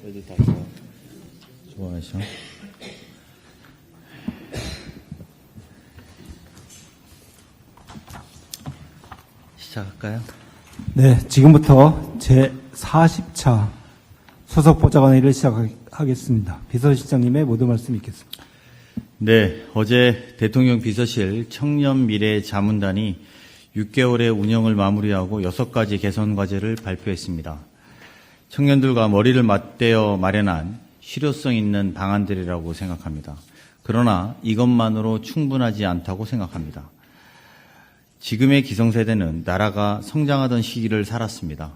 애들 다 좋아하셔. 시작할까요? 네, 지금부터 제40차 소속보좌관회의를 시작하겠습니다. 비서실장님의 모든 말씀 있겠습니다. 네, 어제 대통령 비서실 청년미래자문단이 6개월의 운영을 마무리하고 6가지 개선 과제를 발표했습니다. 청년들과 머리를 맞대어 마련한 실효성 있는 방안들이라고 생각합니다. 그러나 이것만으로 충분하지 않다고 생각합니다. 지금의 기성세대는 나라가 성장하던 시기를 살았습니다.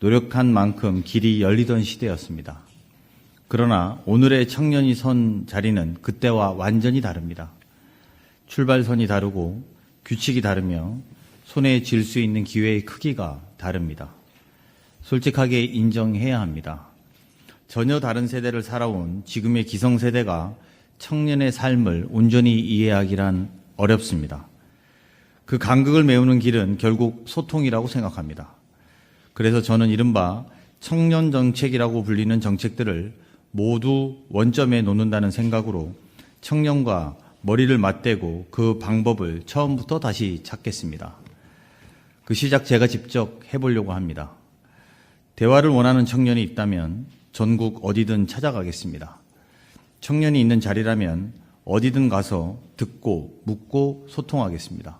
노력한 만큼 길이 열리던 시대였습니다. 그러나 오늘의 청년이 선 자리는 그때와 완전히 다릅니다. 출발선이 다르고 규칙이 다르며 손에 쥘 수 있는 기회의 크기가 다릅니다. 솔직하게 인정해야 합니다. 전혀 다른 세대를 살아온 지금의 기성세대가 청년의 삶을 온전히 이해하기란 어렵습니다. 그 간극을 메우는 길은 결국 소통이라고 생각합니다. 그래서 저는 이른바 청년 정책이라고 불리는 정책들을 모두 원점에 놓는다는 생각으로 청년과 머리를 맞대고 그 방법을 처음부터 다시 찾겠습니다. 그 시작 제가 직접 해보려고 합니다. 대화를 원하는 청년이 있다면 전국 어디든 찾아가겠습니다. 청년이 있는 자리라면 어디든 가서 듣고 묻고 소통하겠습니다.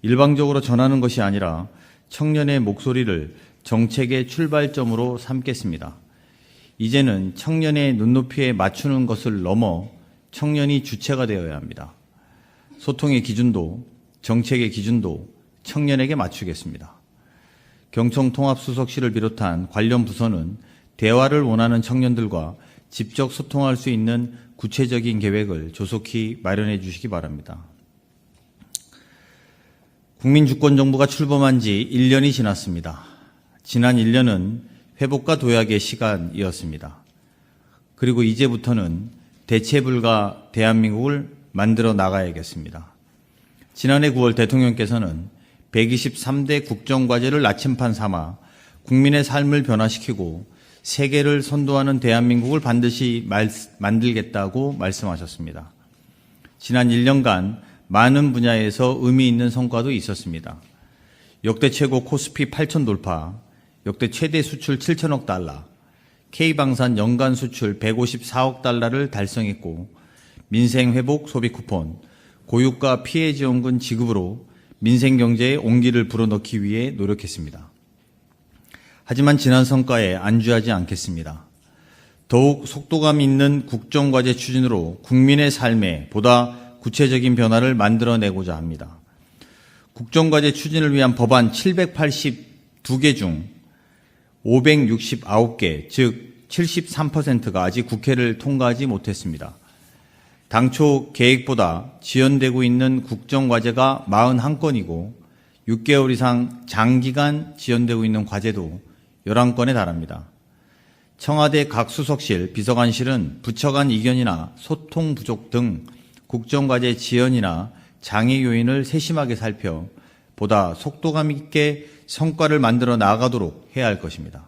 일방적으로 전하는 것이 아니라 청년의 목소리를 정책의 출발점으로 삼겠습니다. 이제는 청년의 눈높이에 맞추는 것을 넘어 청년이 주체가 되어야 합니다. 소통의 기준도 정책의 기준도 청년에게 맞추겠습니다. 경청통합수석실을 비롯한 관련 부서는 대화를 원하는 청년들과 직접 소통할 수 있는 구체적인 계획을 조속히 마련해 주시기 바랍니다. 국민주권정부가 출범한 지 1년이 지났습니다. 지난 1년은 회복과 도약의 시간이었습니다. 그리고 이제부터는 대체불가 대한민국을 만들어 나가야겠습니다. 지난해 9월 대통령께서는 123대 국정과제를 나침판 삼아 국민의 삶을 변화시키고 세계를 선도하는 대한민국을 반드시 만들겠다고 말씀하셨습니다. 지난 1년간 많은 분야에서 의미 있는 성과도 있었습니다. 역대 최고 코스피 8천 돌파, 역대 최대 수출 7천억 달러, K방산 연간 수출 154억 달러를 달성했고 민생회복 소비 쿠폰, 고유가 피해 지원금 지급으로 민생 경제에 온기를 불어넣기 위해 노력했습니다. 하지만 지난 성과에 안주하지 않겠습니다. 더욱 속도감 있는 국정과제 추진으로 국민의 삶에 보다 구체적인 변화를 만들어내고자 합니다. 국정과제 추진을 위한 법안 782개 중 569개, 즉 73%가 아직 국회를 통과하지 못했습니다. 당초 계획보다 지연되고 있는 국정과제가 41건이고 6개월 이상 장기간 지연되고 있는 과제도 11건에 달합니다. 청와대 각 수석실, 비서관실은 부처 간 이견이나 소통 부족 등 국정과제 지연이나 장애 요인을 세심하게 살펴 보다 속도감 있게 성과를 만들어 나가도록 해야 할 것입니다.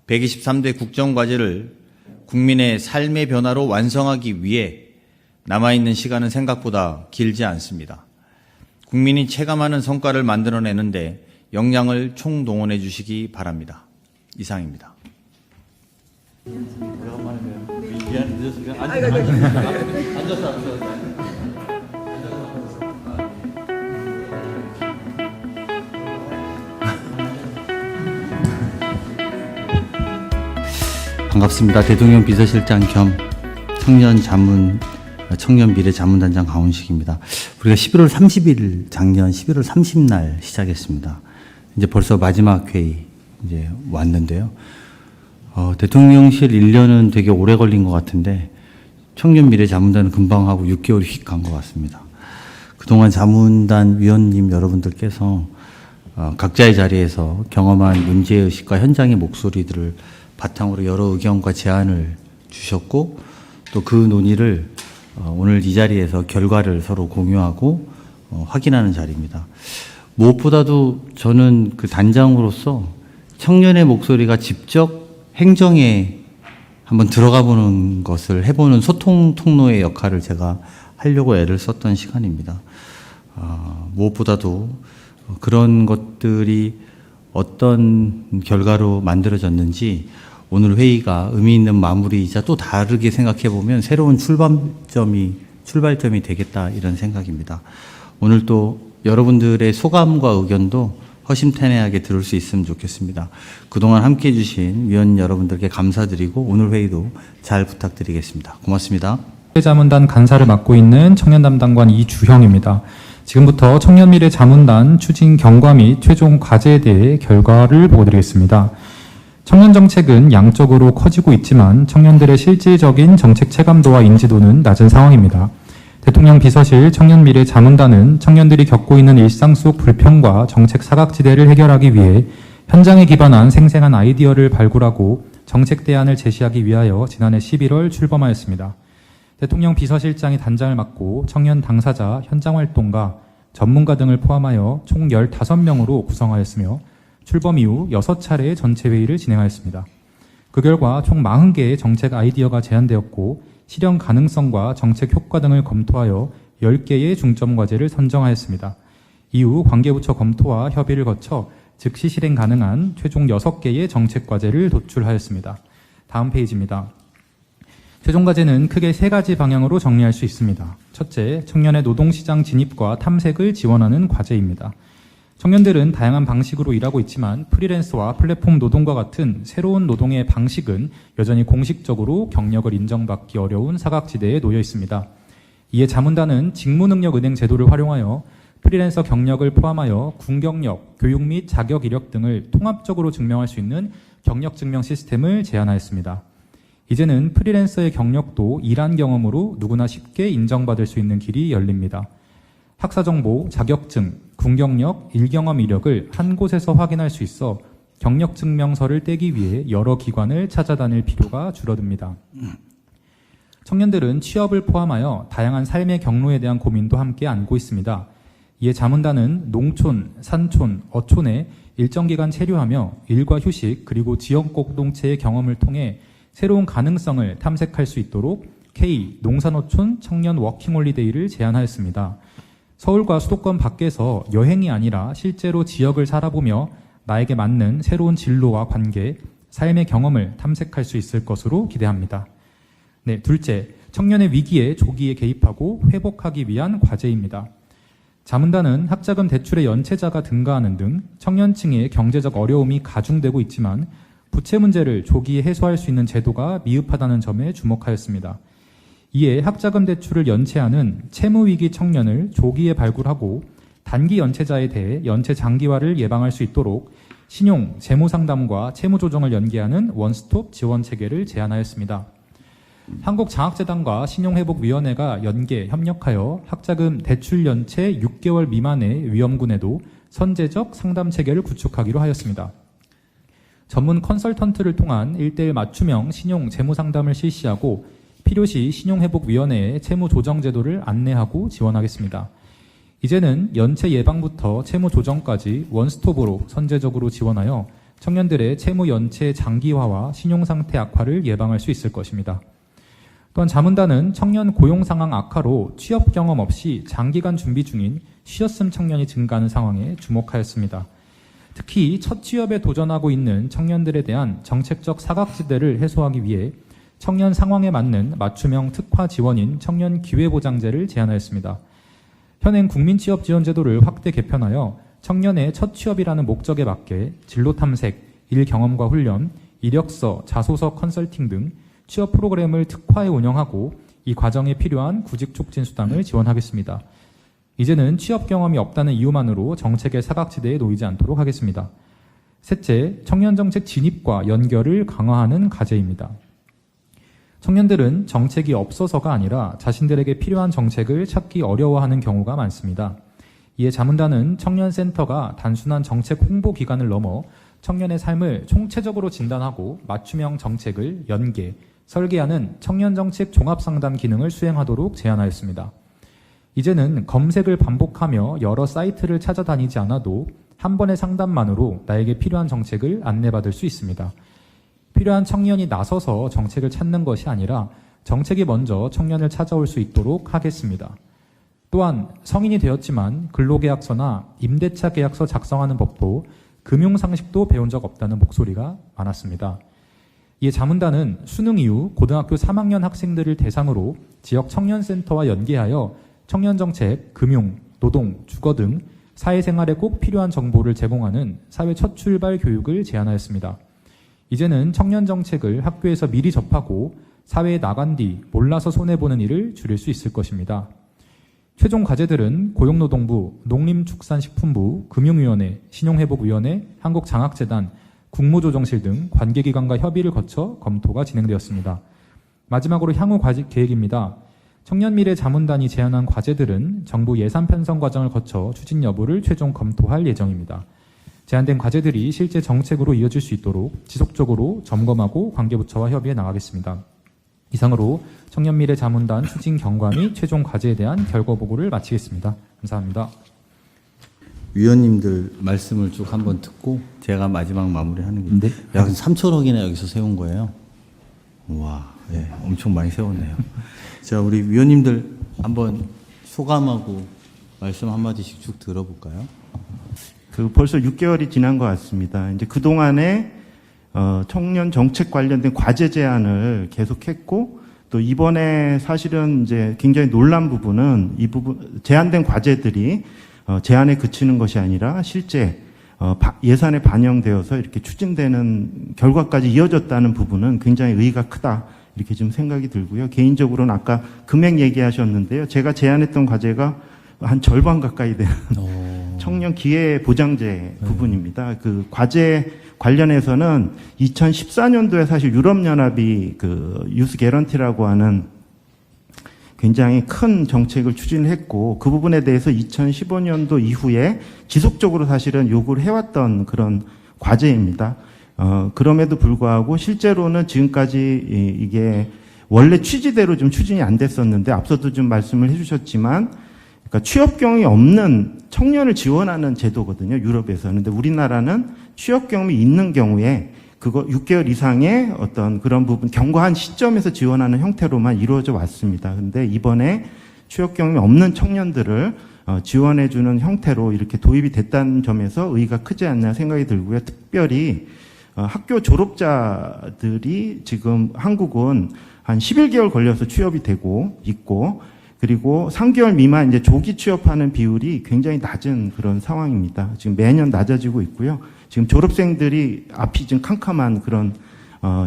123대 국정과제를 국민의 삶의 변화로 완성하기 위해 남아있는 시간은 생각보다 길지 않습니다. 국민이 체감하는 성과를 만들어내는데 역량을 총동원해 주시기 바랍니다. 이상입니다. 반갑습니다. 대통령 비서실장 겸 청년미래자문단장 강훈식입니다. 우리가 11월 30일, 작년 11월 30날 시작했습니다. 이제 벌써 마지막 회의 이제 왔는데요. 대통령실 1년은 되게 오래 걸린 것 같은데 청년미래자문단은 금방 하고 6개월이 휙 간 것 같습니다. 그동안 자문단 위원님 여러분들께서 각자의 자리에서 경험한 문제의식과 현장의 목소리들을 바탕으로 여러 의견과 제안을 주셨고 또 그 논의를 오늘 이 자리에서 결과를 서로 공유하고 확인하는 자리입니다. 무엇보다도 저는 그 단장으로서 청년의 목소리가 직접 행정에 한번 들어가 보는 것을 해보는 소통 통로의 역할을 제가 하려고 애를 썼던 시간입니다. 무엇보다도 그런 것들이 어떤 결과로 만들어졌는지 오늘 회의가 의미 있는 마무리이자 또 다르게 생각해 보면 새로운 출발점이 되겠다 이런 생각입니다. 오늘 또 여러분들의 소감과 의견도 허심탄회하게 들을 수 있으면 좋겠습니다. 그동안 함께해 주신 위원 여러분들께 감사드리고 오늘 회의도 잘 부탁드리겠습니다. 고맙습니다. 자문단 간사를 맡고 있는 청년담당관 이주형입니다. 지금부터 청년미래자문단 추진 경과 및 최종 과제에 대해 결과를 보고드리겠습니다. 청년정책은 양적으로 커지고 있지만 청년들의 실질적인 정책 체감도와 인지도는 낮은 상황입니다. 대통령 비서실 청년미래자문단은 청년들이 겪고 있는 일상 속 불평과 정책 사각지대를 해결하기 위해 현장에 기반한 생생한 아이디어를 발굴하고 정책 대안을 제시하기 위하여 지난해 11월 출범하였습니다. 대통령 비서실장이 단장을 맡고 청년 당사자, 현장활동가, 전문가 등을 포함하여 총 15명으로 구성하였으며 출범 이후 6차례의 전체회의를 진행하였습니다. 그 결과 총 40개의 정책 아이디어가 제안되었고 실현 가능성과 정책 효과 등을 검토하여 10개의 중점 과제를 선정하였습니다. 이후 관계부처 검토와 협의를 거쳐 즉시 실행 가능한 최종 6개의 정책 과제를 도출하였습니다. 다음 페이지입니다. 최종 과제는 크게 3가지 방향으로 정리할 수 있습니다. 첫째, 청년의 노동시장 진입과 탐색을 지원하는 과제입니다. 청년들은 다양한 방식으로 일하고 있지만 프리랜서와 플랫폼 노동과 같은 새로운 노동의 방식은 여전히 공식적으로 경력을 인정받기 어려운 사각지대에 놓여 있습니다. 이에 자문단은 직무능력은행 제도를 활용하여 프리랜서 경력을 포함하여 군경력, 교육 및 자격 이력 등을 통합적으로 증명할 수 있는 경력증명 시스템을 제안하였습니다. 이제는 프리랜서의 경력도 일한 경험으로 누구나 쉽게 인정받을 수 있는 길이 열립니다. 학사정보, 자격증, 군경력, 일경험 이력을 한 곳에서 확인할 수 있어 경력증명서를 떼기 위해 여러 기관을 찾아다닐 필요가 줄어듭니다. 청년들은 취업을 포함하여 다양한 삶의 경로에 대한 고민도 함께 안고 있습니다. 이에 자문단은 농촌, 산촌, 어촌에 일정 기간 체류하며 일과 휴식 그리고 지역 공동체의 경험을 통해 새로운 가능성을 탐색할 수 있도록 K 농산어촌 청년 워킹홀리데이를 제안하였습니다. 서울과 수도권 밖에서 여행이 아니라 실제로 지역을 살아보며 나에게 맞는 새로운 진로와 관계, 삶의 경험을 탐색할 수 있을 것으로 기대합니다. 네, 둘째, 청년의 위기에 조기에 개입하고 회복하기 위한 과제입니다. 자문단은 학자금 대출의 연체자가 증가하는 등 청년층의 경제적 어려움이 가중되고 있지만 부채 문제를 조기에 해소할 수 있는 제도가 미흡하다는 점에 주목하였습니다. 이에 학자금 대출을 연체하는 채무위기 청년을 조기에 발굴하고 단기 연체자에 대해 연체 장기화를 예방할 수 있도록 신용, 재무상담과 채무조정을 연계하는 원스톱 지원 체계를 제안하였습니다. 한국장학재단과 신용회복위원회가 연계, 협력하여 학자금 대출 연체 6개월 미만의 위험군에도 선제적 상담 체계를 구축하기로 하였습니다. 전문 컨설턴트를 통한 1:1 맞춤형 신용 재무상담을 실시하고 필요시 신용회복위원회의 채무조정제도를 안내하고 지원하겠습니다. 이제는 연체 예방부터 채무조정까지 원스톱으로 선제적으로 지원하여 청년들의 채무 연체 장기화와 신용상태 악화를 예방할 수 있을 것입니다. 또한 자문단은 청년 고용상황 악화로 취업 경험 없이 장기간 준비 중인 쉬었음 청년이 증가하는 상황에 주목하였습니다. 특히 첫 취업에 도전하고 있는 청년들에 대한 정책적 사각지대를 해소하기 위해 청년 상황에 맞는 맞춤형 특화 지원인 청년 기회보장제를 제안하였습니다. 현행 국민취업지원제도를 확대 개편하여 청년의 첫 취업이라는 목적에 맞게 진로 탐색, 일 경험과 훈련, 이력서, 자소서 컨설팅 등 취업 프로그램을 특화해 운영하고 이 과정에 필요한 구직 촉진 수당을 지원하겠습니다. 이제는 취업 경험이 없다는 이유만으로 정책의 사각지대에 놓이지 않도록 하겠습니다. 셋째, 청년정책 진입과 연결을 강화하는 과제입니다. 청년들은 정책이 없어서가 아니라 자신들에게 필요한 정책을 찾기 어려워하는 경우가 많습니다. 이에 자문단은 청년센터가 단순한 정책 홍보 기관을 넘어 청년의 삶을 총체적으로 진단하고 맞춤형 정책을 연계, 설계하는 청년정책 종합상담 기능을 수행하도록 제안하였습니다. 이제는 검색을 반복하며 여러 사이트를 찾아다니지 않아도 한 번의 상담만으로 나에게 필요한 정책을 안내받을 수 있습니다. 필요한 청년이 나서서 정책을 찾는 것이 아니라 정책이 먼저 청년을 찾아올 수 있도록 하겠습니다. 또한 성인이 되었지만 근로계약서나 임대차 계약서 작성하는 법도 금융상식도 배운 적 없다는 목소리가 많았습니다. 이에 자문단은 수능 이후 고등학교 3학년 학생들을 대상으로 지역 청년센터와 연계하여 청년정책, 금융, 노동, 주거 등 사회생활에 꼭 필요한 정보를 제공하는 사회 첫 출발 교육을 제안하였습니다. 이제는 청년정책을 학교에서 미리 접하고 사회에 나간 뒤 몰라서 손해보는 일을 줄일 수 있을 것입니다. 최종 과제들은 고용노동부, 농림축산식품부, 금융위원회, 신용회복위원회, 한국장학재단, 국무조정실 등 관계기관과 협의를 거쳐 검토가 진행되었습니다. 마지막으로 향후 계획입니다. 청년미래자문단이 제안한 과제들은 정부 예산 편성 과정을 거쳐 추진 여부를 최종 검토할 예정입니다. 제안된 과제들이 실제 정책으로 이어질 수 있도록 지속적으로 점검하고 관계부처와 협의해 나가겠습니다. 이상으로 청년미래자문단 추진 경과 및 최종 과제에 대한 결과 보고를 마치겠습니다. 감사합니다. 위원님들 말씀을 쭉 한번 듣고 제가 마지막 마무리하는 게 약 3천억이나 여기서 세운 거예요. 와, 예, 엄청 많이 세웠네요. 자, 우리 위원님들 한번 소감하고 말씀 한마디씩 쭉 들어볼까요? 벌써 6개월이 지난 것 같습니다. 이제 그동안에 청년 정책 관련된 과제 제안을 계속했고, 또 이번에 사실은 이제 굉장히 놀란 부분은 이 부분, 제안된 과제들이 제안에 그치는 것이 아니라 실제 예산에 반영되어서 이렇게 추진되는 결과까지 이어졌다는 부분은 굉장히 의의가 크다. 이렇게 좀 생각이 들고요. 개인적으로는 아까 금액 얘기하셨는데요. 제가 제안했던 과제가 한 절반 가까이 되는 청년 기회 보장제 부분입니다. 그 과제 관련해서는 2014년도에 사실 유럽연합이 그 유스 개런티라고 하는 굉장히 큰 정책을 추진을 했고, 그 부분에 대해서 2015년도 이후에 지속적으로 사실은 요구를 해왔던 그런 과제입니다. 그럼에도 불구하고 실제로는 지금까지 이게 원래 취지대로 좀 추진이 안 됐었는데, 앞서도 좀 말씀을 해주셨지만, 그러니까 취업 경험이 없는 청년을 지원하는 제도거든요, 유럽에서는. 근데 우리나라는 취업 경험이 있는 경우에 그거 6개월 이상의 어떤 그런 부분, 경과한 시점에서 지원하는 형태로만 이루어져 왔습니다. 근데 이번에 취업 경험이 없는 청년들을 지원해주는 형태로 이렇게 도입이 됐다는 점에서 의의가 크지 않나 생각이 들고요. 특별히 학교 졸업자들이 지금 한국은 한 11개월 걸려서 취업이 되고 있고, 그리고 3개월 미만 이제 조기 취업하는 비율이 굉장히 낮은 그런 상황입니다. 지금 매년 낮아지고 있고요. 지금 졸업생들이 앞이 좀 캄캄한 그런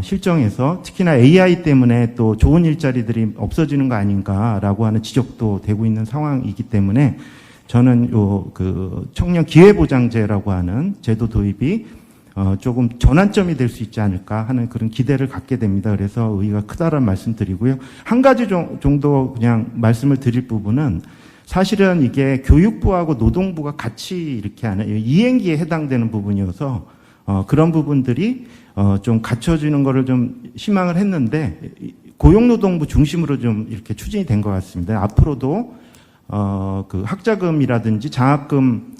실정에서 특히나 AI 때문에 또 좋은 일자리들이 없어지는 거 아닌가라고 하는 지적도 되고 있는 상황이기 때문에 저는 그 청년 기회보장제라고 하는 제도 도입이 조금 전환점이 될 수 있지 않을까 하는 그런 기대를 갖게 됩니다. 그래서 의의가 크다라는 말씀 드리고요. 한 가지 정도 그냥 말씀을 드릴 부분은, 사실은 이게 교육부하고 노동부가 같이 이렇게 하는 이행기에 해당되는 부분이어서 그런 부분들이 좀 갖춰지는 거를 좀 희망을 했는데, 고용노동부 중심으로 좀 이렇게 추진이 된 것 같습니다. 앞으로도 그 학자금이라든지 장학금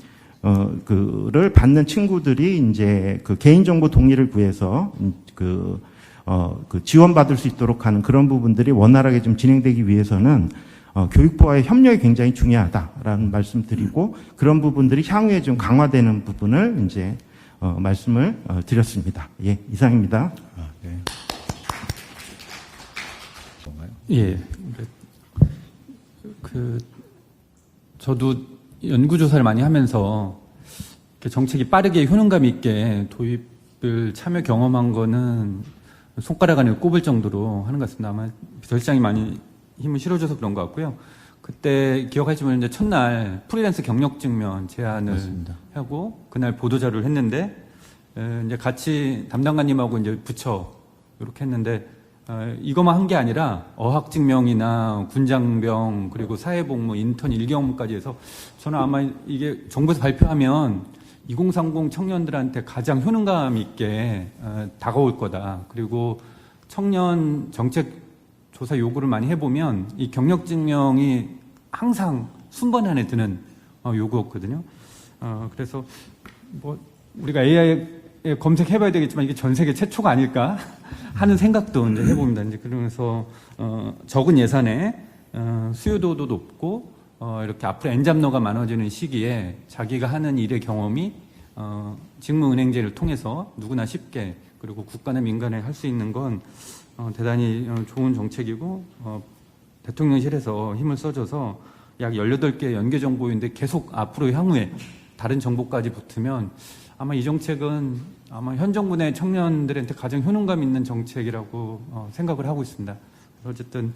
그를 받는 친구들이 이제 그 개인정보 동의를 구해서 그 지원받을 수 있도록 하는 그런 부분들이 원활하게 좀 진행되기 위해서는 교육부와의 협력이 굉장히 중요하다라는 말씀 드리고, 그런 부분들이 향후에 좀 강화되는 부분을 이제 말씀을 드렸습니다. 예, 이상입니다. 네. 예. 저도 연구조사를 많이 하면서 정책이 빠르게 효능감 있게 도입을 참여 경험한 거는 손가락 안에 꼽을 정도로 하는 것 같습니다. 아마 비서실장이 많이 힘을 실어줘서 그런 것 같고요. 그때 기억하시면 이제 첫날 프리랜서 경력증명 제안을 맞습니다. 하고 그날 보도자료를 했는데, 이제 같이 담당관님하고 이제 부처 이렇게 했는데, 이것만 한 게 아니라 어학증명이나 군장병, 그리고 사회복무, 인턴 1경험까지 해서 저는 아마 이게 정부에서 발표하면 2030 청년들한테 가장 효능감 있게 다가올 거다. 그리고 청년 정책 조사 요구를 많이 해보면 이 경력증명이 항상 순번 안에 드는 요구였거든요. 그래서 뭐 우리가 AI에 검색해봐야 되겠지만 이게 전 세계 최초가 아닐까 하는 생각도 이제 해봅니다. 이제 그러면서 적은 예산에 수요도도 높고 이렇게 앞으로 엔잡러가 많아지는 시기에 자기가 하는 일의 경험이 직무은행제를 통해서 누구나 쉽게 그리고 국가나 민간에 할 수 있는 건 대단히 좋은 정책이고 대통령실에서 힘을 써줘서 약 18개 연계정보인데 계속 앞으로 향후에 다른 정보까지 붙으면 아마 이 정책은 아마 현 정부 내 청년들한테 가장 효능감 있는 정책이라고 생각을 하고 있습니다. 어쨌든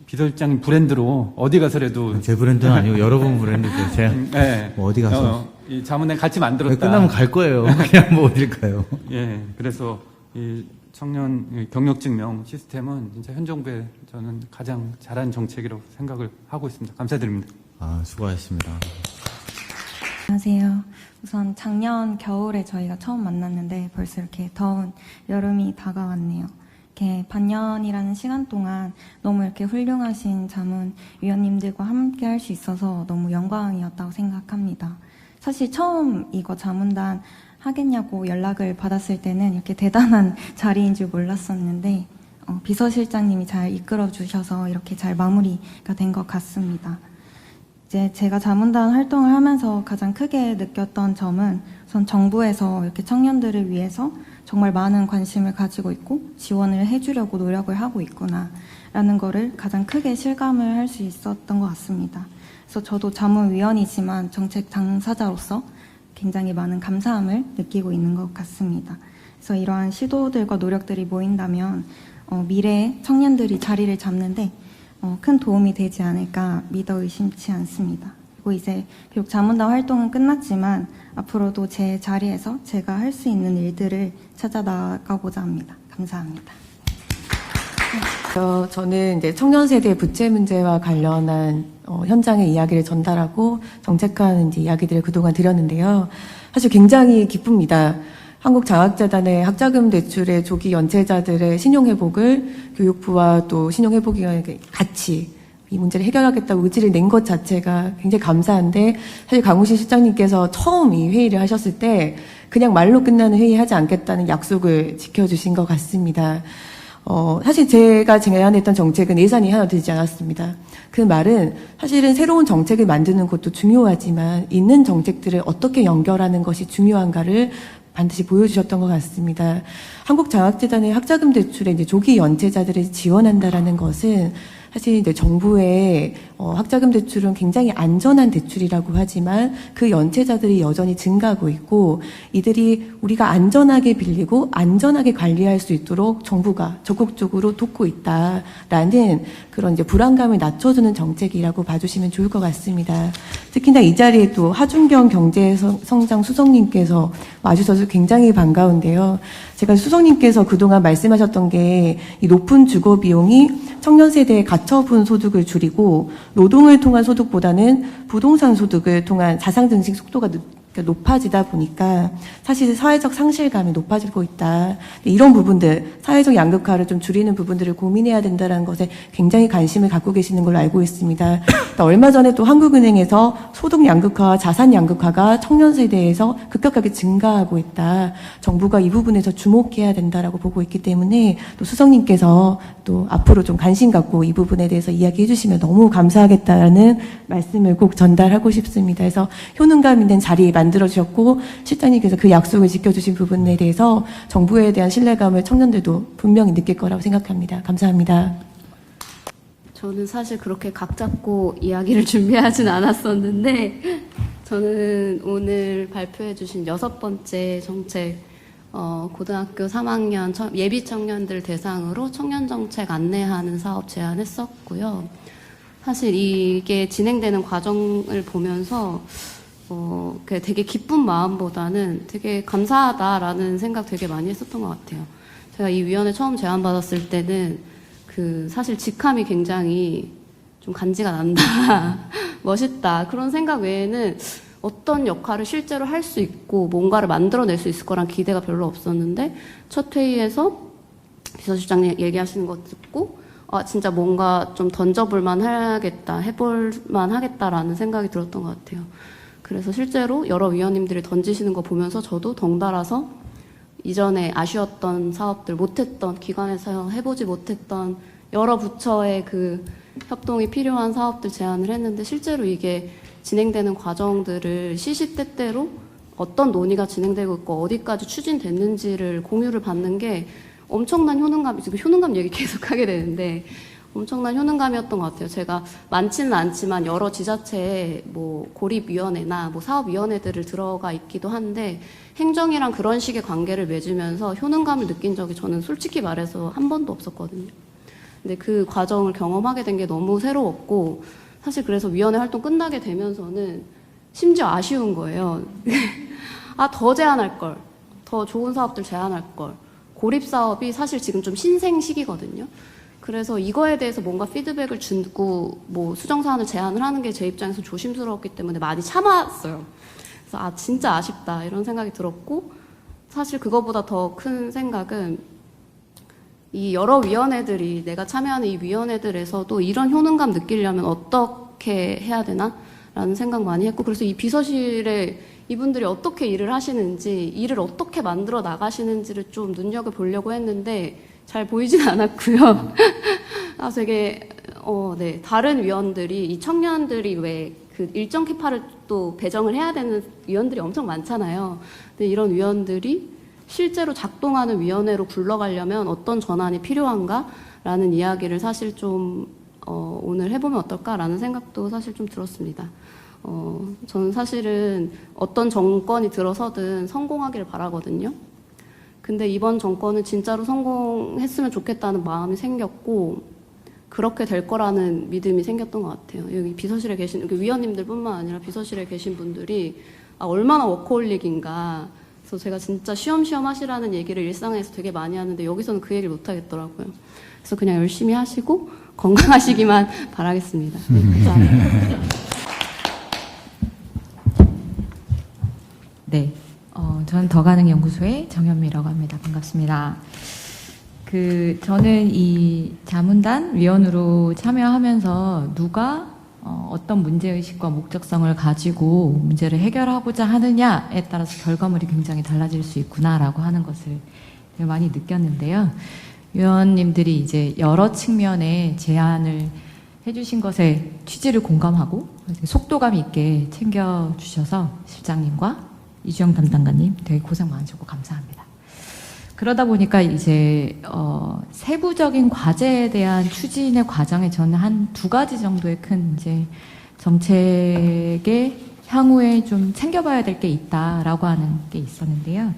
비서실장님 브랜드로 어디 가서라도 제 브랜드는 아니고 여러분 브랜드죠. 제가 네. 뭐 어디 가서 이 자문회 같이 만들었다. 끝나면 갈 거예요. 그냥 뭐 어딜 가요. 예, 그래서 이 청년 경력증명 시스템은 진짜 현 정부에 저는 가장 잘한 정책이라고 생각을 하고 있습니다. 감사드립니다. 수고하셨습니다. 안녕하세요. 우선 작년 겨울에 저희가 처음 만났는데 벌써 이렇게 더운 여름이 다가왔네요. 이렇게 반년이라는 시간 동안 너무 이렇게 훌륭하신 자문위원님들과 함께 할 수 있어서 너무 영광이었다고 생각합니다. 사실 처음 이거 자문단 하겠냐고 연락을 받았을 때는 이렇게 대단한 자리인 줄 몰랐었는데 비서실장님이 잘 이끌어 주셔서 이렇게 잘 마무리가 된 것 같습니다. 이제 제가 자문단 활동을 하면서 가장 크게 느꼈던 점은 우선 정부에서 이렇게 청년들을 위해서 정말 많은 관심을 가지고 있고 지원을 해주려고 노력을 하고 있구나라는 거를 가장 크게 실감을 할 수 있었던 것 같습니다. 그래서 저도 자문위원이지만 정책 당사자로서 굉장히 많은 감사함을 느끼고 있는 것 같습니다. 그래서 이러한 시도들과 노력들이 모인다면 미래에 청년들이 자리를 잡는데 큰 도움이 되지 않을까 믿어 의심치 않습니다. 그리고 이제 비록 자문단 활동은 끝났지만 앞으로도 제 자리에서 제가 할 수 있는 일들을 찾아 나가고자 합니다. 감사합니다. 저는 이제 청년 세대 부채 문제와 관련한 현장의 이야기를 전달하고 정책하는 이제 이야기들을 그동안 드렸는데요. 사실 굉장히 기쁩니다. 한국장학재단의 학자금 대출의 조기 연체자들의 신용회복을 교육부와 또 신용회복위원회가 같이 이 문제를 해결하겠다고 의지를 낸 것 자체가 굉장히 감사한데 사실 강우신 실장님께서 처음 이 회의를 하셨을 때 그냥 말로 끝나는 회의 하지 않겠다는 약속을 지켜주신 것 같습니다. 사실 제가 제안했던 정책은 예산이 하나 들지 않았습니다. 그 말은 사실은 새로운 정책을 만드는 것도 중요하지만 있는 정책들을 어떻게 연결하는 것이 중요한가를 반드시 보여주셨던 것 같습니다. 한국장학재단의 학자금 대출에 이제 조기 연체자들을 지원한다라는 것은 사실 이제 정부의 학자금 대출은 굉장히 안전한 대출이라고 하지만 그 연체자들이 여전히 증가하고 있고 이들이 우리가 안전하게 빌리고 안전하게 관리할 수 있도록 정부가 적극적으로 돕고 있다라는 그런 이제 불안감을 낮춰주는 정책이라고 봐주시면 좋을 것 같습니다. 특히나 이 자리에 또 하준경 경제성장 수석님께서 와주셔서 굉장히 반가운데요. 제가 수석님께서 그동안 말씀하셨던 게 이 높은 주거 비용이 청년 세대의 가처분 소득을 줄이고 노동을 통한 소득보다는 부동산 소득을 통한 자산 증식 속도가 높아지다 보니까 사실 사회적 상실감이 높아지고 있다. 이런 부분들, 사회적 양극화를 좀 줄이는 부분들을 고민해야 된다는 것에 굉장히 관심을 갖고 계시는 걸로 알고 있습니다. 얼마 전에 또 한국은행에서 소득 양극화와 자산 양극화가 청년 세대에서 급격하게 증가하고 있다. 정부가 이 부분에서 주목해야 된다라고 보고 있기 때문에 또 수석님께서 또 앞으로 좀 관심 갖고 이 부분에 대해서 이야기해 주시면 너무 감사하겠다라는 말씀을 꼭 전달하고 싶습니다. 그래서 효능감 있는 자리 만들어주셨고 실장님께서 그 약속을 지켜주신 부분에 대해서 정부에 대한 신뢰감을 청년들도 분명히 느낄 거라고 생각합니다. 감사합니다. 저는 사실 그렇게 각 잡고 이야기를 준비하진 않았었는데 저는 오늘 발표해 주신 6번째 정책 고등학교 3학년 예비 청년들 대상으로 청년 정책 안내하는 사업 제안했었고요. 사실 이게 진행되는 과정을 보면서 되게 기쁜 마음보다는 되게 감사하다라는 생각 되게 많이 했었던 것 같아요. 제가 이 위원회 처음 제안받았을 때는 사실 직함이 굉장히 좀 간지가 난다, 멋있다, 그런 생각 외에는 어떤 역할을 실제로 할 수 있고 뭔가를 만들어낼 수 있을 거란 기대가 별로 없었는데 첫 회의에서 비서실장님 얘기하시는 거 듣고 진짜 뭔가 좀 던져볼만 하겠다, 해볼만 하겠다라는 생각이 들었던 것 같아요. 그래서 실제로 여러 위원님들이 던지시는 거 보면서 저도 덩달아서 이전에 아쉬웠던 사업들, 못했던, 기관에서 해보지 못했던 여러 부처의 그 협동이 필요한 사업들 제안을 했는데, 실제로 이게 진행되는 과정들을 시시때때로 어떤 논의가 진행되고 있고 어디까지 추진됐는지를 공유를 받는 게 엄청난 효능감이, 지금 효능감 얘기 계속 하게 되는데 엄청난 효능감이었던 것 같아요. 제가 많지는 않지만 여러 지자체에 뭐 고립위원회나 뭐 사업위원회들을 들어가 있기도 한데, 행정이랑 그런 식의 관계를 맺으면서 효능감을 느낀 적이 저는 솔직히 말해서 한 번도 없었거든요. 근데 그 과정을 경험하게 된 게 너무 새로웠고, 사실 그래서 위원회 활동 끝나게 되면서는 심지어 아쉬운 거예요. 아, 더 제안할 걸. 더 좋은 사업들 제안할 걸. 고립 사업이 사실 지금 좀 신생 시기거든요. 그래서 이거에 대해서 뭔가 피드백을 주고 뭐 수정 사안을 제안을 하는 게 제 입장에서 조심스러웠기 때문에 많이 참았어요. 그래서 아, 진짜 아쉽다 이런 생각이 들었고, 사실 그거보다 더 큰 생각은 이 여러 위원회들이, 내가 참여하는 이 위원회들에서도 이런 효능감 느끼려면 어떻게 해야 되나? 라는 생각 많이 했고, 그래서 이 비서실에 이분들이 어떻게 일을 하시는지, 일을 어떻게 만들어 나가시는지를 좀 눈여겨보려고 했는데 잘 보이진 않았고요. 아, 되게 네, 다른 위원들이, 이 청년들이 왜 그 일정 키파를 또 배정을 해야 되는 위원들이 엄청 많잖아요. 근데 이런 위원들이 실제로 작동하는 위원회로 굴러가려면 어떤 전환이 필요한가라는 이야기를 사실 좀 오늘 해보면 어떨까라는 생각도 사실 좀 들었습니다. 저는 사실은 어떤 정권이 들어서든 성공하기를 바라거든요. 근데 이번 정권은 진짜로 성공했으면 좋겠다는 마음이 생겼고, 그렇게 될 거라는 믿음이 생겼던 것 같아요. 여기 비서실에 계신 위원님들뿐만 아니라 비서실에 계신 분들이 얼마나 워커홀릭인가. 그래서 제가 진짜 쉬엄쉬엄 하시라는 얘기를 일상에서 되게 많이 하는데 여기서는 그 얘기를 못 하겠더라고요. 그래서 그냥 열심히 하시고 건강하시기만 바라겠습니다. 네, 감사합니다. 네, 저는 더가능연구소의 정현미라고 합니다. 반갑습니다. 저는 이 자문단 위원으로 참여하면서 누가 어떤 문제의식과 목적성을 가지고 문제를 해결하고자 하느냐에 따라서 결과물이 굉장히 달라질 수 있구나라고 하는 것을 되게 많이 느꼈는데요. 위원님들이 이제 여러 측면의 제안을 해주신 것에 취지를 공감하고 속도감 있게 챙겨주셔서 실장님과 이주영 담당관님 되게 고생 많으셨고 감사합니다. 그러다 보니까 이제 세부적인 과제에 대한 추진의 과정에 저는 한 2가지 정도의 큰 이제 정책의 향후에 좀 챙겨봐야 될 게 있다라고 하는 게 있었는데요.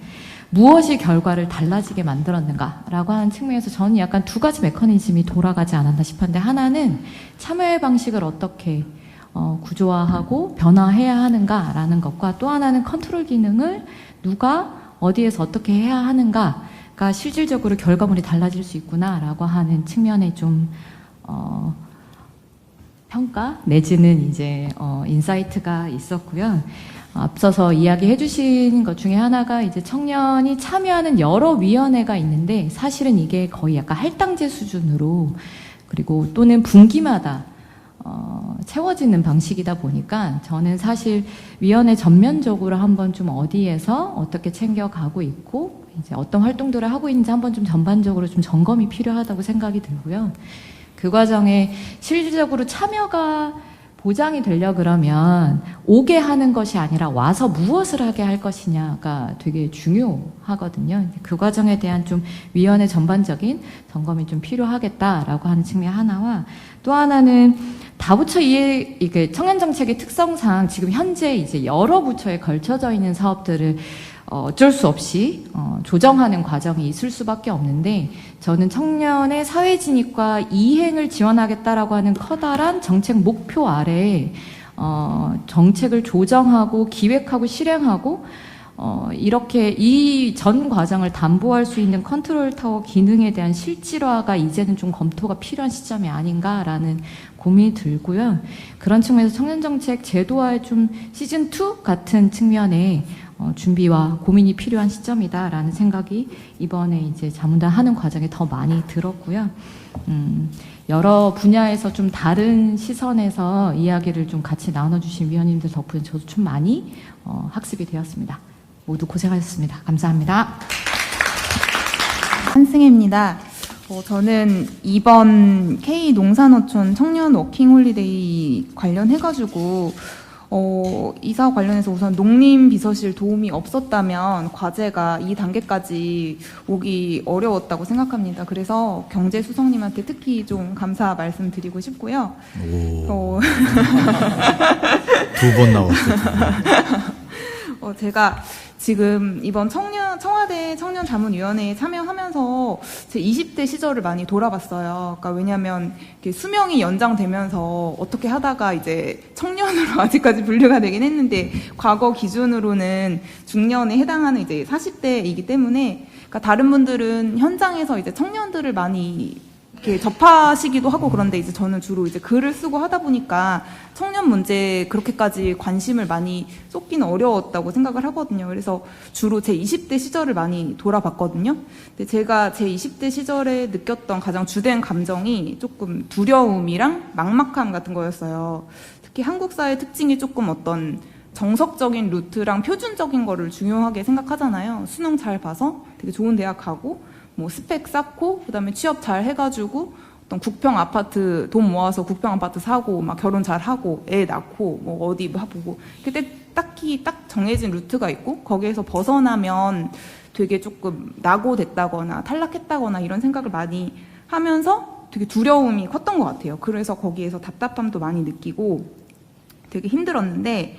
무엇이 결과를 달라지게 만들었는가라고 하는 측면에서 저는 약간 2가지 메커니즘이 돌아가지 않았나 싶었는데, 하나는 참여의 방식을 어떻게 구조화하고 변화해야 하는가라는 것과, 또 하나는 컨트롤 기능을 누가 어디에서 어떻게 해야 하는가가 실질적으로 결과물이 달라질 수 있구나라고 하는 측면에 좀 평가 내지는 이제 인사이트가 있었고요. 앞서서 이야기해 주신 것 중에 하나가 이제 청년이 참여하는 여러 위원회가 있는데, 사실은 이게 거의 약간 할당제 수준으로, 그리고 또는 분기마다 채워지는 방식이다 보니까 저는 사실 위원회 전면적으로 한번 좀 어디에서 어떻게 챙겨가고 있고 이제 어떤 활동들을 하고 있는지 한번 좀 전반적으로 좀 점검이 필요하다고 생각이 들고요. 그 과정에 실질적으로 참여가 보장이 되려 그러면 오게 하는 것이 아니라 와서 무엇을 하게 할 것이냐가 되게 중요하거든요. 그 과정에 대한 좀 위원회 전반적인 점검이 좀 필요하겠다라고 하는 측면 하나와, 또 하나는 다부처 이게 청년정책의 특성상 지금 현재 이제 여러 부처에 걸쳐져 있는 사업들을 어쩔 수 없이 조정하는 과정이 있을 수밖에 없는데, 저는 청년의 사회 진입과 이행을 지원하겠다라고 하는 커다란 정책 목표 아래에 정책을 조정하고 기획하고 실행하고 이렇게 이 전 과정을 담보할 수 있는 컨트롤 타워 기능에 대한 실질화가 이제는 좀 검토가 필요한 시점이 아닌가라는 고민이 들고요. 그런 측면에서 청년정책 제도화의 좀 시즌2 같은 측면에 준비와 고민이 필요한 시점이다라는 생각이 이번에 이제 자문단 하는 과정에 더 많이 들었고요. 여러 분야에서 좀 다른 시선에서 이야기를 좀 같이 나눠주신 위원님들 덕분에 저도 좀 많이 학습이 되었습니다. 모두 고생하셨습니다. 감사합니다. 한승혜입니다. 저는 이번 K농산어촌 청년 워킹홀리데이 관련해가지고 이 사업 관련해서 우선 농림비서실 도움이 없었다면 과제가 이 단계까지 오기 어려웠다고 생각합니다. 그래서 경제수석님한테 특히 좀 감사 말씀드리고 싶고요. 두 번 나왔어요. 제가 지금 이번 청와대 청년자문위원회에 참여하면서 제 20대 시절을 많이 돌아봤어요. 그러니까 왜냐하면 수명이 연장되면서 어떻게 하다가 이제 청년으로 아직까지 분류가 되긴 했는데 과거 기준으로는 중년에 해당하는 이제 40대이기 때문에 그러니까 다른 분들은 현장에서 이제 청년들을 많이 이렇게 접하시기도 하고 그런데 이제 저는 주로 이제 글을 쓰고 하다 보니까 청년 문제에 그렇게까지 관심을 많이 쏟기는 어려웠다고 생각을 하거든요. 그래서 주로 제 20대 시절을 많이 돌아봤거든요. 근데 제가 제 20대 시절에 느꼈던 가장 주된 감정이 조금 두려움이랑 막막함 같은 거였어요. 특히 한국 사회 특징이 조금 어떤 정석적인 루트랑 표준적인 거를 중요하게 생각하잖아요. 수능 잘 봐서 되게 좋은 대학 가고 뭐 스펙 쌓고 그다음에 취업 잘 해가지고 어떤 국평 아파트 돈 모아서 국평 아파트 사고 막 결혼 잘 하고 애 낳고 뭐 어디 뭐 보고 그때 딱히 딱 정해진 루트가 있고 거기에서 벗어나면 되게 조금 낙오됐다거나 탈락했다거나 이런 생각을 많이 하면서 되게 두려움이 컸던 것 같아요. 그래서 거기에서 답답함도 많이 느끼고 되게 힘들었는데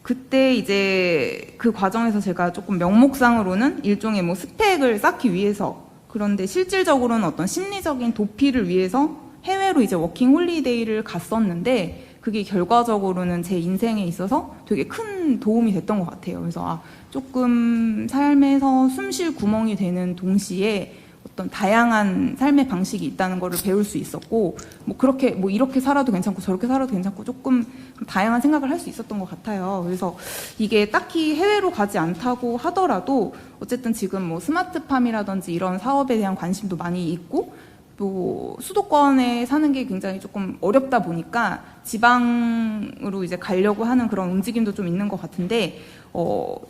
그때 이제 그 과정에서 제가 조금 명목상으로는 일종의 뭐 스펙을 쌓기 위해서 그런데 실질적으로는 어떤 심리적인 도피를 위해서 해외로 이제 워킹 홀리데이를 갔었는데 그게 결과적으로는 제 인생에 있어서 되게 큰 도움이 됐던 것 같아요. 그래서 조금 삶에서 숨 쉴 구멍이 되는 동시에 어떤 다양한 삶의 방식이 있다는 거를 배울 수 있었고 뭐 그렇게 뭐 이렇게 살아도 괜찮고 저렇게 살아도 괜찮고 조금 다양한 생각을 할 수 있었던 것 같아요. 그래서 이게 딱히 해외로 가지 않다고 하더라도 어쨌든 지금 뭐 스마트팜이라든지 이런 사업에 대한 관심도 많이 있고 또 수도권에 사는 게 굉장히 조금 어렵다 보니까 지방으로 이제 가려고 하는 그런 움직임도 좀 있는 것 같은데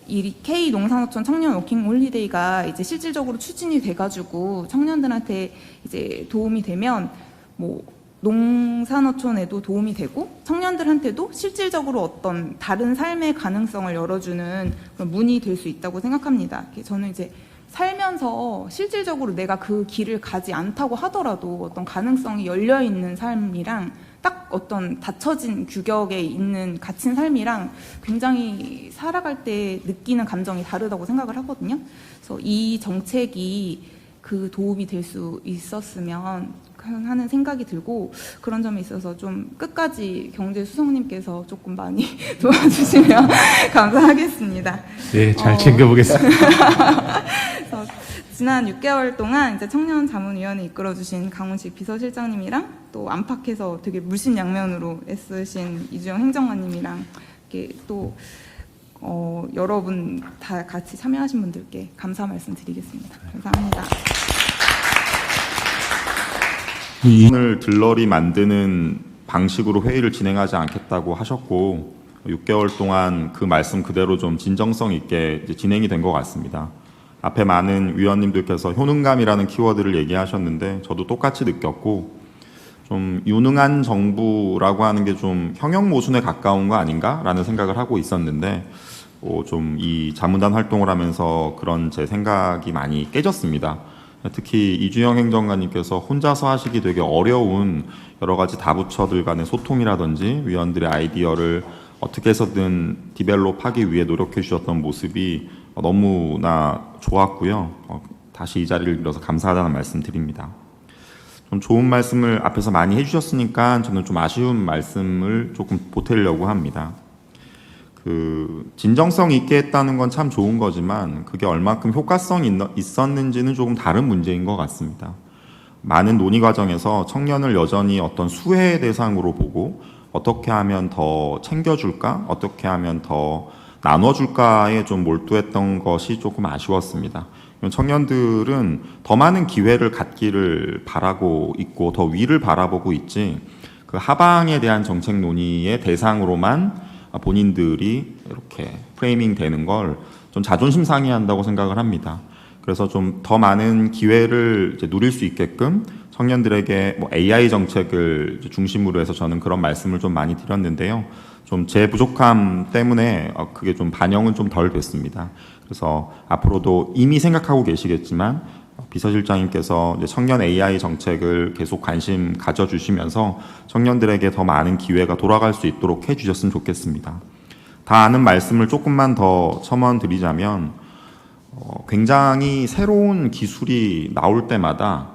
이 K 농산어촌 청년 워킹 홀리데이가 이제 실질적으로 추진이 돼가지고 청년들한테 이제 도움이 되면 뭐 농산어촌에도 도움이 되고 청년들한테도 실질적으로 어떤 다른 삶의 가능성을 열어주는 그런 문이 될 수 있다고 생각합니다. 저는 이제 살면서 실질적으로 내가 그 길을 가지 않다고 하더라도 어떤 가능성이 열려있는 삶이랑 딱 어떤 닫혀진 규격에 있는 갇힌 삶이랑 굉장히 살아갈 때 느끼는 감정이 다르다고 생각을 하거든요. 그래서 이 정책이 그 도움이 될 수 있었으면 하는 생각이 들고 그런 점에 있어서 좀 끝까지 경제수석님께서 조금 많이 도와주시면 감사하겠습니다. 네, 잘 챙겨보겠습니다. 그래서 지난 6개월 동안 이제 청년자문위원회 이끌어주신 강훈식 비서실장님이랑 또 안팎에서 되게 물심양면으로 애쓰신 이주영 행정관님이랑 이렇게 또 여러분 다 같이 참여하신 분들께 감사 말씀드리겠습니다. 감사합니다. 오늘 들러리 만드는 방식으로 회의를 진행하지 않겠다고 하셨고 6개월 동안 그 말씀 그대로 좀 진정성 있게 이제 진행이 된 것 같습니다. 앞에 많은 위원님들께서 효능감이라는 키워드를 얘기하셨는데 저도 똑같이 느꼈고 좀 유능한 정부라고 하는 게 좀 형용 모순에 가까운 거 아닌가라는 생각을 하고 있었는데 좀 이 자문단 활동을 하면서 그런 제 생각이 많이 깨졌습니다. 특히 이주영 행정관님께서 혼자서 하시기 되게 어려운 여러 가지 다부처들 간의 소통이라든지 위원들의 아이디어를 어떻게 해서든 디벨롭하기 위해 노력해 주셨던 모습이 너무나 좋았고요. 다시 이 자리를 빌어서 감사하다는 말씀 드립니다. 좀 좋은 말씀을 앞에서 많이 해주셨으니까 저는 좀 아쉬운 말씀을 조금 보태려고 합니다. 진정성 있게 했다는 건 참 좋은 거지만 그게 얼만큼 효과성이 있었는지는 조금 다른 문제인 것 같습니다. 많은 논의 과정에서 청년을 여전히 어떤 수혜의 대상으로 보고 어떻게 하면 더 챙겨줄까? 어떻게 하면 더 나눠줄까에 좀 몰두했던 것이 조금 아쉬웠습니다. 청년들은 더 많은 기회를 갖기를 바라고 있고 더 위를 바라보고 있지 그 하방에 대한 정책 논의의 대상으로만 본인들이 이렇게 프레이밍 되는 걸 좀 자존심 상해한다고 생각을 합니다. 그래서 좀 더 많은 기회를 이제 누릴 수 있게끔 청년들에게 뭐 AI 정책을 이제 중심으로 해서 저는 그런 말씀을 좀 많이 드렸는데요. 좀 제 부족함 때문에 그게 좀 반영은 좀 덜 됐습니다. 그래서 앞으로도 이미 생각하고 계시겠지만 비서실장님께서 이제 청년 AI 정책을 계속 관심 가져주시면서 청년들에게 더 많은 기회가 돌아갈 수 있도록 해주셨으면 좋겠습니다. 다 아는 말씀을 조금만 더 첨언드리자면 굉장히 새로운 기술이 나올 때마다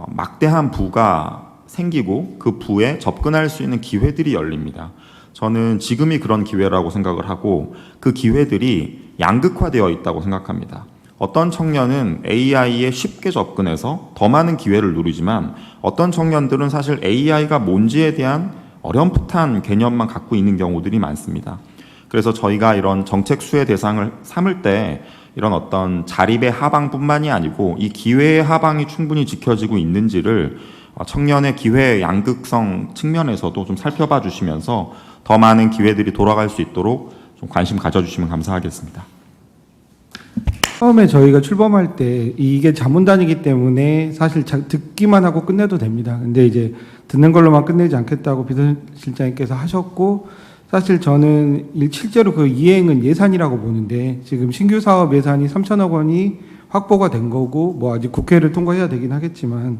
막대한 부가 생기고 그 부에 접근할 수 있는 기회들이 열립니다. 저는 지금이 그런 기회라고 생각을 하고 그 기회들이 양극화되어 있다고 생각합니다. 어떤 청년은 AI에 쉽게 접근해서 더 많은 기회를 누리지만 어떤 청년들은 사실 AI가 뭔지에 대한 어렴풋한 개념만 갖고 있는 경우들이 많습니다. 그래서 저희가 이런 정책 수혜 대상을 삼을 때 이런 어떤 자립의 하방뿐만이 아니고 이 기회의 하방이 충분히 지켜지고 있는지를 청년의 기회의 양극성 측면에서도 좀 살펴봐 주시면서 더 많은 기회들이 돌아갈 수 있도록 좀 관심 가져주시면 감사하겠습니다. 처음에 저희가 출범할 때 이게 자문단이기 때문에 사실 듣기만 하고 끝내도 됩니다. 근데 이제 듣는 걸로만 끝내지 않겠다고 비서실장님께서 하셨고, 사실 저는 실제로 그 이행은 예산이라고 보는데 지금 신규 사업 예산이 3천억 원이 확보가 된 거고, 뭐 아직 국회를 통과해야 되긴 하겠지만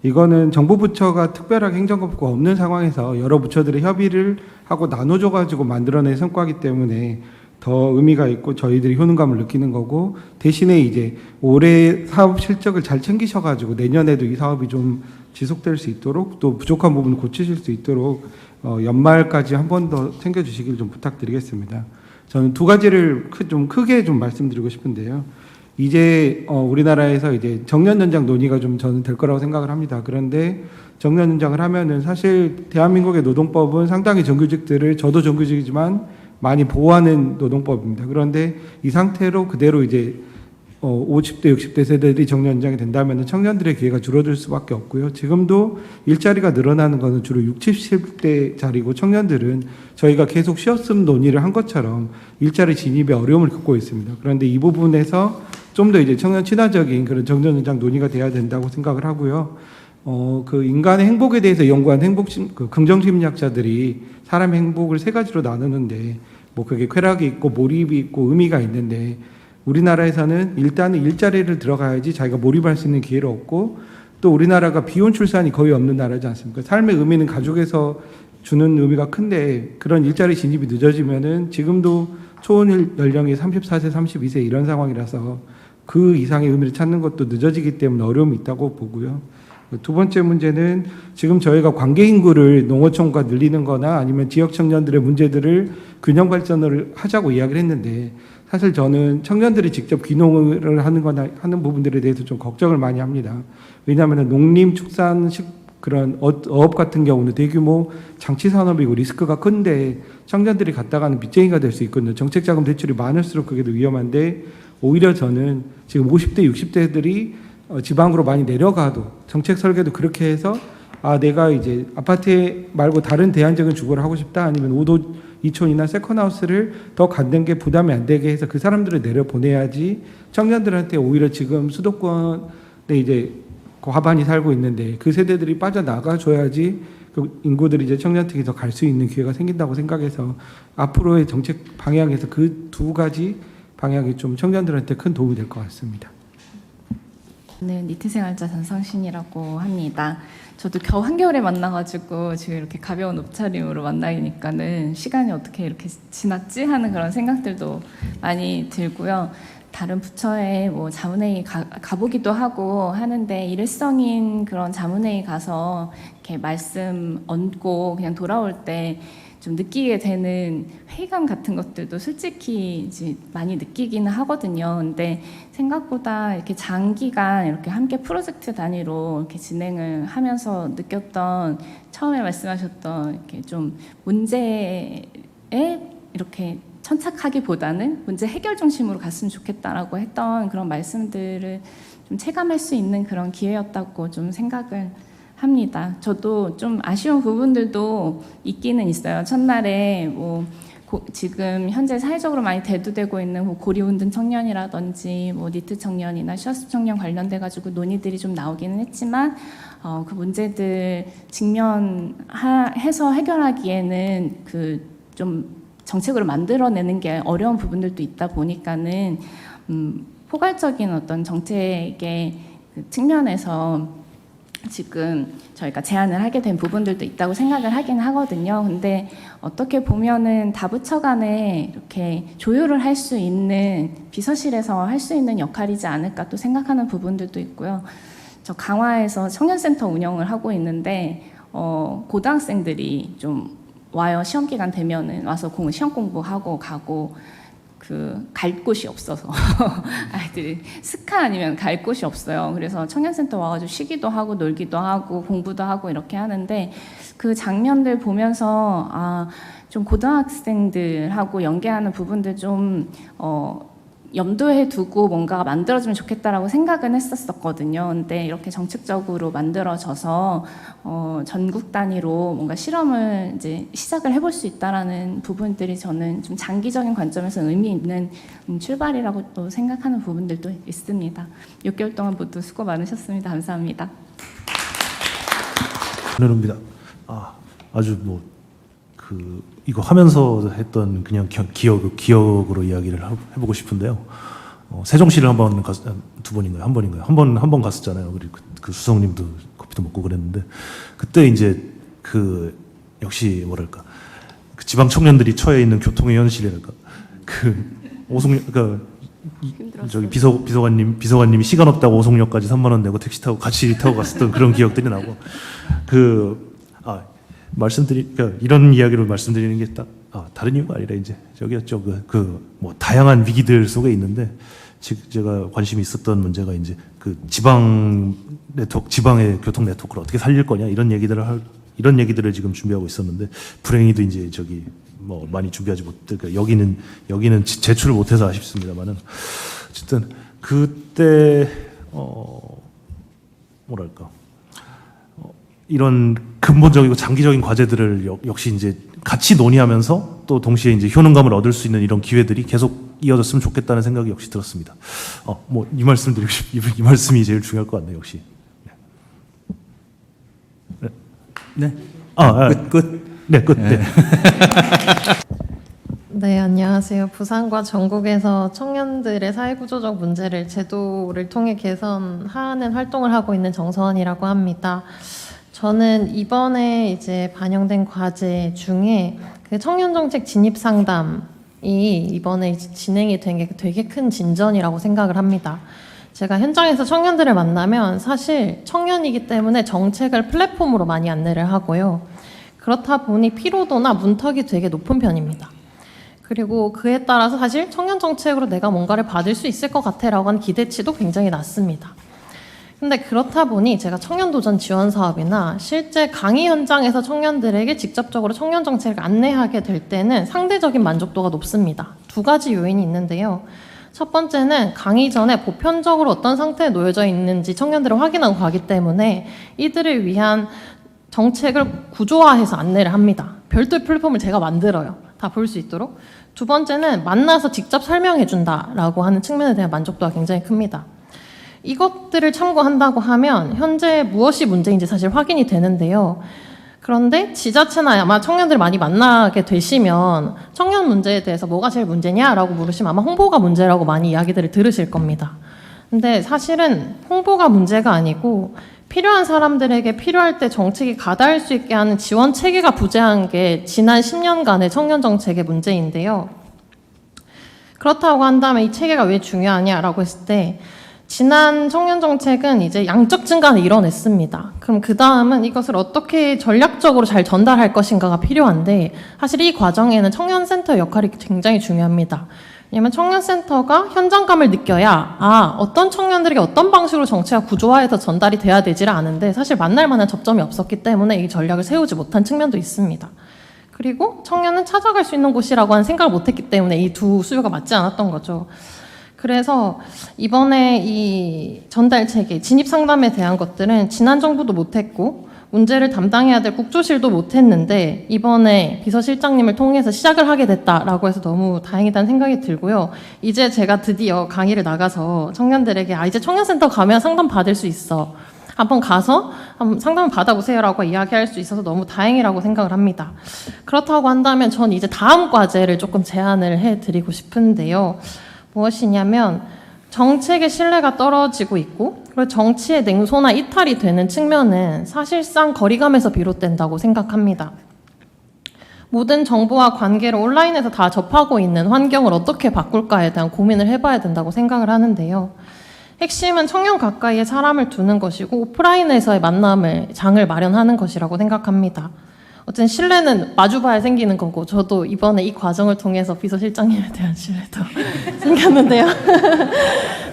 이거는 정부 부처가 특별하게 행정권가 없는 상황에서 여러 부처들의 협의를 하고 나눠줘가지고 만들어낸 성과이기 때문에 더 의미가 있고 저희들이 효능감을 느끼는 거고, 대신에 이제 올해 사업 실적을 잘 챙기셔가지고 내년에도 이 사업이 좀 지속될 수 있도록 또 부족한 부분을 고치실 수 있도록 연말까지 한 번 더 챙겨주시길 좀 부탁드리겠습니다. 저는 두 가지를 좀 크게 좀 말씀드리고 싶은데요. 이제 우리나라에서 이제 정년 연장 논의가 좀 저는 될 거라고 생각을 합니다. 그런데 정년 연장을 하면은 사실 대한민국의 노동법은 상당히 정규직들을, 저도 정규직이지만 많이 보호하는 노동법입니다. 그런데 이 상태로 그대로 이제 50대, 60대 세대들이 정년 연장이 된다면 청년들의 기회가 줄어들 수밖에 없고요. 지금도 일자리가 늘어나는 것은 주로 60, 70대짜리고 청년들은 저희가 계속 쉬었음 논의를 한 것처럼 일자리 진입에 어려움을 겪고 있습니다. 그런데 이 부분에서 좀 더 이제 청년 친화적인 그런 정년 연장 논의가 돼야 된다고 생각을 하고요. 그 인간의 행복에 대해서 연구한 긍정심리학자들이 사람의 행복을 세 가지로 나누는데, 뭐 그게 쾌락이 있고 몰입이 있고 의미가 있는데, 우리나라에서는 일단은 일자리를 들어가야지 자기가 몰입할 수 있는 기회를 얻고, 또 우리나라가 비혼 출산이 거의 없는 나라지 않습니까? 삶의 의미는 가족에서 주는 의미가 큰데 그런 일자리 진입이 늦어지면은 지금도 초혼 연령이 34세, 32세 이런 상황이라서 그 이상의 의미를 찾는 것도 늦어지기 때문에 어려움이 있다고 보고요. 두 번째 문제는 지금 저희가 관계 인구를 농어촌과 늘리는 거나 아니면 지역 청년들의 문제들을 균형 발전을 하자고 이야기를 했는데, 사실 저는 청년들이 직접 귀농을 하는 거나 하는 부분들에 대해서 좀 걱정을 많이 합니다. 왜냐하면 농림, 축산, 그런 어업 같은 경우는 대규모 장치 산업이고 리스크가 큰데 청년들이 갔다가는 빚쟁이가 될 수 있거든요. 정책자금 대출이 많을수록 그게 더 위험한데, 오히려 저는 지금 50대, 60대들이 지방으로 많이 내려가도 정책 설계도 그렇게 해서 내가 이제 아파트 말고 다른 대안적인 주거를 하고 싶다, 아니면 5도 2촌이나 세컨하우스를 더 갖는 게 부담이 안 되게 해서 그 사람들을 내려보내야지, 청년들한테 오히려 지금 수도권에 이제 과반이 살고 있는데 그 세대들이 빠져나가줘야지 그 인구들이 이제 청년층이 더 갈 수 있는 기회가 생긴다고 생각해서 앞으로의 정책 방향에서 그 두 가지 방향이 좀 청년들한테 큰 도움이 될 것 같습니다. 네, 니트생활자 전성신이라고 합니다. 저도 겨우 한겨울에 만나가지고 지금 이렇게 가벼운 옷차림으로 만나니까는 시간이 어떻게 이렇게 지났지 하는 그런 생각들도 많이 들고요. 다른 부처에 뭐 자문회의 가보기도 하고 하는데, 일회성인 그런 자문회의 가서 이렇게 말씀 얹고 그냥 돌아올 때 좀 느끼게 되는 회의감 같은 것들도 솔직히 이제 많이 느끼기는 하거든요. 근데 생각보다 이렇게 장기간 이렇게 함께 프로젝트 단위로 이렇게 진행을 하면서 느꼈던, 처음에 말씀하셨던 이렇게 좀 문제에 이렇게 천착하기보다는 문제 해결 중심으로 갔으면 좋겠다라고 했던 그런 말씀들을 좀 체감할 수 있는 그런 기회였다고 좀 생각을 합니다. 저도 좀 아쉬운 부분들도 있기는 있어요. 첫날에 뭐 지금 현재 사회적으로 많이 대두되고 있는 뭐 고리운동 청년이라든지 뭐 니트 청년이나 셔츠 청년 관련돼 가지고 논의들이 좀 나오기는 했지만 그 문제들 직면해서 해결하기에는 그 좀 정책으로 만들어내는 게 어려운 부분들도 있다 보니까는 포괄적인 어떤 정책의 그 측면에서 지금 저희가 제안을 하게 된 부분들도 있다고 생각을 하긴 하거든요. 근데 어떻게 보면은 다부처 간에 이렇게 조율을 할 수 있는 비서실에서 할 수 있는 역할이지 않을까 또 생각하는 부분들도 있고요. 저 강화에서 청년센터 운영을 하고 있는데 고등학생들이 좀 와요. 시험 기간 되면은 와서 시험 공부하고 가고 갈 곳이 없어서 아이들이 스카 아니면 갈 곳이 없어요. 그래서 청년센터 와가지고 쉬기도 하고 놀기도 하고 공부도 하고 이렇게 하는데 그 장면들 보면서 좀 고등학생들하고 연계하는 부분들 좀 염두에 두고 뭔가가 만들어지면 좋겠다라고 생각은 했었거든요. 근데 이렇게 정책적으로 만들어져서 전국 단위로 뭔가 실험을 이제 시작을 해볼 수 있다라는 부분들이 저는 좀 장기적인 관점에서 의미 있는 출발이라고 또 생각하는 부분들도 있습니다. 6개월 동안 모두 수고 많으셨습니다. 감사합니다. 합니다. 아주 이거 하면서 했던 그냥 기억으로 이야기를 해보고 싶은데요. 세종시를 두 번인가요? 한 번인가요? 한 번 갔었잖아요. 그리고 그 수석님도 커피도 먹고 그랬는데 그때 이제 역시 뭐랄까 그 지방 청년들이 처해 있는 교통의 현실이랄까 저기 비서관님이 시간 없다고 오송역까지 3만 원 내고 택시 타고 같이 타고 갔었던 그런 기억들이 나고 그러니까 이런 이야기로 말씀드리는 게 다른 이유가 아니라 이제 저기였죠. 뭐 다양한 위기들 속에 있는데 제가 관심이 있었던 문제가 이제 지방의 교통 네트워크를 어떻게 살릴 거냐 이런 얘기들을 지금 준비하고 있었는데 불행히도 이제 뭐 많이 준비하지 그러니까 여기는 제출을 못해서 아쉽습니다만은 어쨌든 그때 뭐랄까 이런 근본적이고 장기적인 과제들을 역시 이제 같이 논의하면서 또 동시에 이제 효능감을 얻을 수 있는 이런 기회들이 계속 이어졌으면 좋겠다는 생각이 역시 들었습니다. 뭐 이 말씀 드리고 이 말씀이 제일 중요할 것 같네요, 역시. 네. 끝. 네, 끝. 네. 네, 안녕하세요. 부산과 전국에서 청년들의 사회구조적 문제를 제도를 통해 개선하는 활동을 하고 있는 정서원이라고 합니다. 저는 이번에 이제 반영된 과제 중에 그 청년정책 진입상담이 이번에 진행이 된 게 되게 큰 진전이라고 생각을 합니다. 제가 현장에서 청년들을 만나면 사실 청년이기 때문에 정책을 플랫폼으로 많이 안내를 하고요. 그렇다 보니 피로도나 문턱이 되게 높은 편입니다. 그리고 그에 따라서 사실 청년정책으로 내가 뭔가를 받을 수 있을 것 같아라고 하는 기대치도 굉장히 낮습니다. 근데 그렇다 보니 제가 청년도전 지원 사업이나 실제 강의 현장에서 청년들에게 직접적으로 청년 정책을 안내하게 될 때는 상대적인 만족도가 높습니다. 두 가지 요인이 있는데요. 첫 번째는 강의 전에 보편적으로 어떤 상태에 놓여져 있는지 청년들을 확인하고 가기 때문에 이들을 위한 정책을 구조화해서 안내를 합니다. 별도의 플랫폼을 제가 만들어요. 다 볼 수 있도록. 두 번째는 만나서 직접 설명해 준다라고 하는 측면에 대한 만족도가 굉장히 큽니다. 이것들을 참고한다고 하면 현재 무엇이 문제인지 사실 확인이 되는데요. 그런데 지자체나 아마 청년들 많이 만나게 되시면 청년 문제에 대해서 뭐가 제일 문제냐라고 물으시면 아마 홍보가 문제라고 많이 이야기들을 들으실 겁니다. 근데 사실은 홍보가 문제가 아니고 필요한 사람들에게 필요할 때 정책이 가닿을 수 있게 하는 지원 체계가 부재한 게 지난 10년간의 청년 정책의 문제인데요. 그렇다고 한다면 이 체계가 왜 중요하냐라고 했을 때 지난 청년 정책은 이제 양적 증가를 이뤄냈습니다. 그럼 그 다음은 이것을 어떻게 전략적으로 잘 전달할 것인가가 필요한데 사실 이 과정에는 청년센터의 역할이 굉장히 중요합니다. 왜냐하면 청년센터가 현장감을 느껴야 어떤 청년들에게 어떤 방식으로 정책가 구조화해서 전달이 돼야 되지를 않은데 사실 만날 만한 접점이 없었기 때문에 이 전략을 세우지 못한 측면도 있습니다. 그리고 청년은 찾아갈 수 있는 곳이라고 하는 생각을 못했기 때문에 이 두 수요가 맞지 않았던 거죠. 그래서 이번에 이 전달 체계, 진입 상담에 대한 것들은 지난 정부도 못했고 문제를 담당해야 될 국조실도 못했는데 이번에 비서실장님을 통해서 시작을 하게 됐다라고 해서 너무 다행이다는 생각이 들고요. 이제 제가 드디어 강의를 나가서 청년들에게 이제 청년센터 가면 상담 받을 수 있어. 한번 가서 한번 상담을 받아보세요라고 이야기할 수 있어서 너무 다행이라고 생각을 합니다. 그렇다고 한다면 전 이제 다음 과제를 조금 제안을 해드리고 싶은데요. 무엇이냐면 정책의 신뢰가 떨어지고 있고 그리고 정치의 냉소나 이탈이 되는 측면은 사실상 거리감에서 비롯된다고 생각합니다. 모든 정보와 관계를 온라인에서 다 접하고 있는 환경을 어떻게 바꿀까에 대한 고민을 해봐야 된다고 생각을 하는데요. 핵심은 청년 가까이에 사람을 두는 것이고 오프라인에서의 만남을 장을 마련하는 것이라고 생각합니다. 어쨌든 신뢰는 마주봐야 생기는 거고 저도 이번에 이 과정을 통해서 비서실장님에 대한 신뢰도 생겼는데요.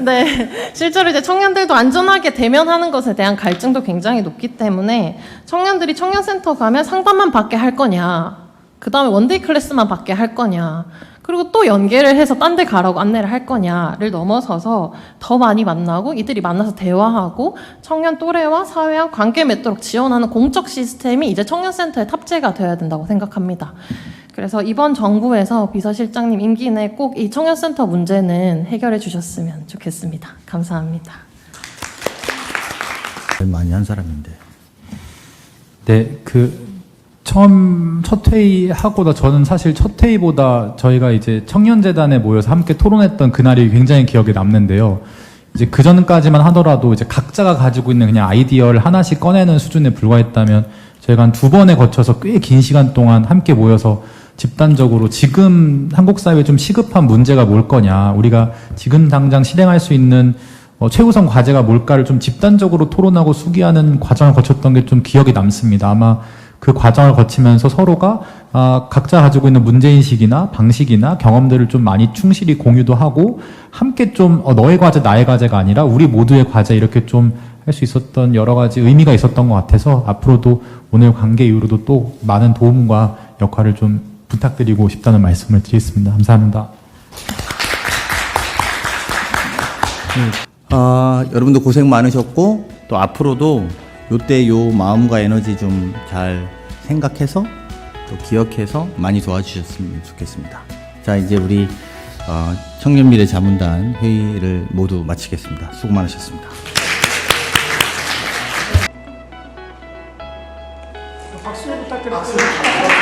네, 실제로 이제 청년들도 안전하게 대면하는 것에 대한 갈증도 굉장히 높기 때문에 청년들이 청년센터 가면 상담만 받게 할 거냐, 그 다음에 원데이 클래스만 받게 할 거냐, 그리고 또 연계를 해서 딴 데 가라고 안내를 할 거냐를 넘어서서 더 많이 만나고 이들이 만나서 대화하고 청년 또래와 사회와 관계 맺도록 지원하는 공적 시스템이 이제 청년센터에 탑재가 되어야 된다고 생각합니다. 그래서 이번 정부에서 비서실장님 임기 내 꼭 이 청년센터 문제는 해결해 주셨으면 좋겠습니다. 감사합니다. 많이 한 사람인데. 네, 첫 회의하고다 저는 사실 첫 회의보다 저희가 이제 청년재단에 모여서 함께 토론했던 그날이 굉장히 기억에 남는데요. 이제 그 전까지만 하더라도 이제 각자가 가지고 있는 그냥 아이디어를 하나씩 꺼내는 수준에 불과했다면 저희가 한 2번에 거쳐서 꽤 긴 시간 동안 함께 모여서 집단적으로 지금 한국 사회에 좀 시급한 문제가 뭘 거냐, 우리가 지금 당장 실행할 수 있는 최우선 과제가 뭘까를 좀 집단적으로 토론하고 숙의하는 과정을 거쳤던 게 좀 기억이 남습니다. 아마 그 과정을 거치면서 서로가 각자 가지고 있는 문제인식이나 방식이나 경험들을 좀 많이 충실히 공유도 하고 함께 좀 너의 과제 나의 과제가 아니라 우리 모두의 과제 이렇게 좀 할 수 있었던 여러 가지 의미가 있었던 것 같아서 앞으로도 오늘 관계 이후로도 또 많은 도움과 역할을 좀 부탁드리고 싶다는 말씀을 드리겠습니다. 감사합니다. 여러분도 고생 많으셨고 또 앞으로도 요때 요 마음과 에너지 좀 잘 생각해서 또 기억해서 많이 도와주셨으면 좋겠습니다. 자, 이제 우리 청년미래자문단 회의를 모두 마치겠습니다. 수고 많으셨습니다. 박수 부탁드립니다.